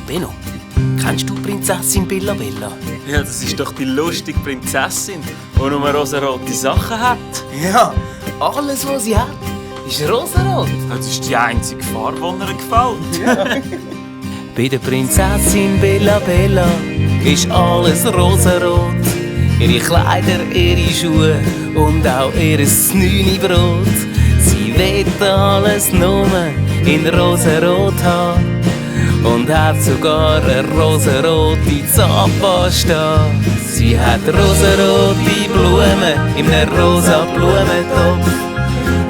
Benno, kennst du Prinzessin Billa Bella? Ja, das ist doch die lustige Prinzessin, die nur rosarote Sachen hat. Ja, alles, was sie hat, ist rosarot. Das ist die einzige Farbe, die ihr gefällt. Bei der Prinzessin Billa Bella ist alles rosarot. Ihre Kleider, ihre Schuhe und auch ihr Brot. Sie will alles nur in rosarot haben und hat sogar eine rosarote Zahnpasta. Sie hat rosarote Blumen in einem rosa Blumentopf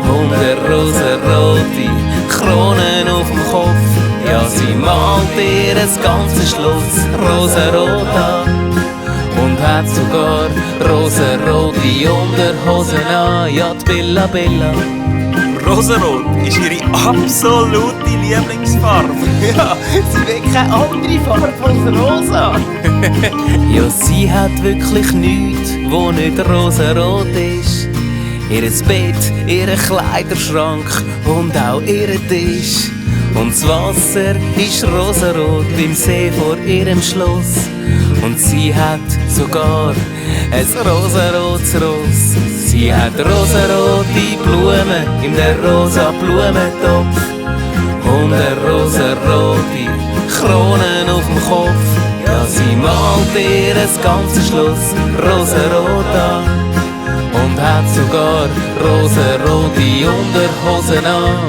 und eine rosarote Krone auf dem Kopf. Ja, sie malt ihr das ganze Schloss rosarot an und hat sogar rosarote Unterhosen an. Ja, die Billa Bella. Rosarot ist ihre absolute Lieblingsfarbe. Ja, sie will keine andere Farbe als rosa. Ja, sie hat wirklich nichts, wo nicht rosarot ist. Ihr Bett, ihr Kleiderschrank und auch ihr Tisch. Und das Wasser ist rosarot im See vor ihrem Schloss. Und sie hat sogar ein rosarotes Ross. Sie hat rosarote Blumen in der rosa Blumentopf und eine rosarote Krone auf dem Kopf. Ja, sie malt ihr das ganze Schloss rosarot an und hat sogar rosarote Unterhosen an.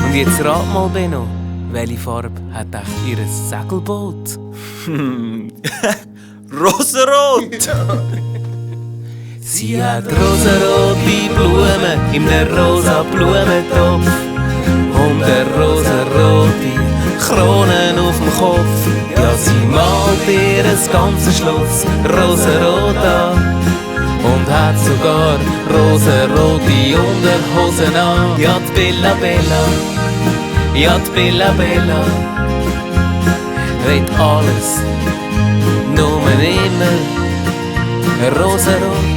Und jetzt rat mal, Benno, welche Farbe hat echt ihr Segelboot? Rosarot! Sie hat rosarote Blumen in einem rosa Blumentopf und eine rosarote Krone auf dem Kopf. Ja, sie malt ihr das ganze Schloss rosarot an und hat sogar rosarote Unterhosen an. Ja, die Billa Bella, ja, die Billa Bella will alles nur immer rosarot.